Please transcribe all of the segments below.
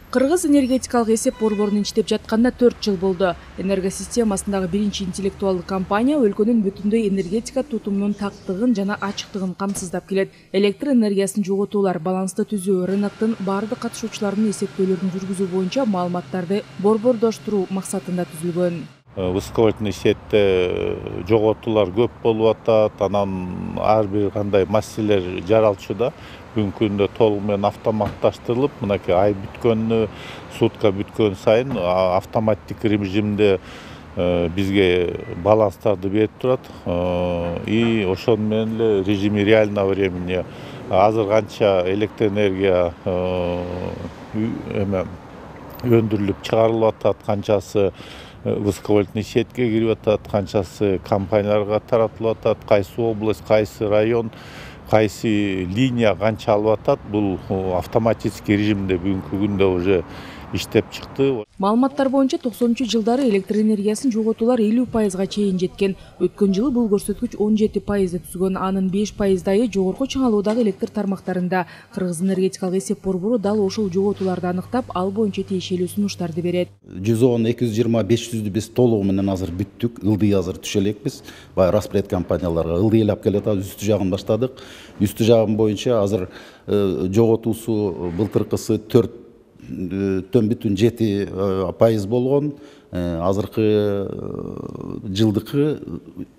Кыргыз энергетикалык эсеп борборунун иштеп жатканына 4 жыл болду. Энергосистемасындагы биринчи интеллектуалдык компания өлкөнүн бүтүндөй энергетика тутумунун тактыгын жана ачыктыгын камсыздап келет. Электр энергиясын жоготуулар, балансты түзүү, рыноктун бардык катышуучуларынын эсептөөлөрүн жүргүзүү боюнча маалыматтарды борбордоштуруу максатында түзүлгөн. Высоковольтный сетте жоготуулар көп болуп атат, анан ар бир кандай маселелер жаралчуда. Бүгүнкү күндө толугу менен автоматташтырылып, мынакей ай бүткөнү, сутка бүткөн сайын автоматтик режимде бизге баланстарды берип турат. И ошону менен эле режиме реального времени азыр канча электроэнергия өндүрүлүп чыгарылып атат, канчасы высоковольтный сетке кирип атат, канчасы компанияларга таратылып атат, кайсы область, кайсы район, кайсы линия канча алып атат, бул автоматический режимде бүгүнкү күндө уже иштеп чыкты. Маалыматтар боюнча 90-жылдары электр энергиясын жоготуулар 50%га чейин жеткен. Өткөн жылы бул көрсөткүч 17%ды түзгөн. Анын 5%ы жогорку чыңалуудагы электр тармактарында. Кыргыз энергетикалык эсеп борбору дал ошол жоготууларды аныктап, ал боюнча тиешелүү сунуштарды берет. 110, 220, 500'dü биз толугу менен азыр бүттүк. Ылдый азыр түшө элекпиз. Баягы распред компанияларга ылдыйлап келет, үстү жагын баштадык. Үстү жагын боюнча азыр жоготуусу былтыркысы 4,7% болгон. Азыркы жылдыкы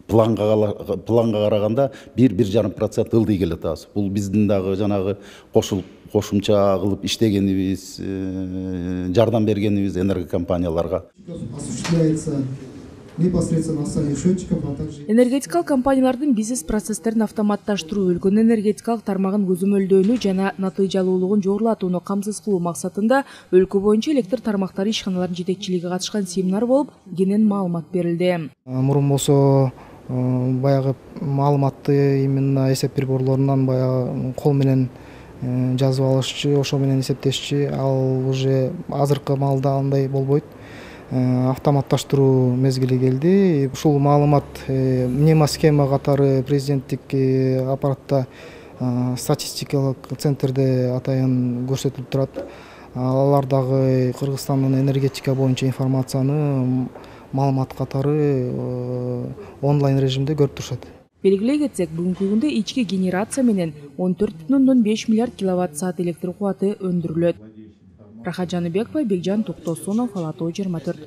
планга караганда 1,5% ылдый келет азыр. Бул биздин дагы жанагы кошумча кылып иштегенибиз, жардам бергенибиз энергокомпанияларга. Непосредственно сами счетчиков, а также... Энергетикалык компаниялардын бизнес процесстерин автоматташтыруу, өлкөнүн энергетикалык тармагын көзөмөлдөөнү жана натыйжалуулугун жогорулатууну камсыз кылуу максатында өлкө боюнча электр тармактары ишканаларынын жетекчилиги катышкан семинар болуп, кенен маалымат берилди. Мурун болсо баягы маалыматты именно эсеп приборлорунан баягы кол менен жазып алышчы, ошо менен эсептешчи. Ал уже азыркы маалда андай болбойт. Автоматташтыруу мезгили келди. Ушул маалымат мнемосхема катары президенттик аппаратта статистикалык центрде атайын көрсөтүлүп турат. Алар дагы Кыргызстандын энергетика боюнча информацияны маалымат катары онлайн режимде көрүп турушат. Белгилей кетсек, бүгүнкү күндө ички генерация менен 14,5 миллиард киловатт-саат электр кубаты өндүрүлөт. Рахат Жаныбекова, Бекжан Токтосунов, Ала Тоо 24.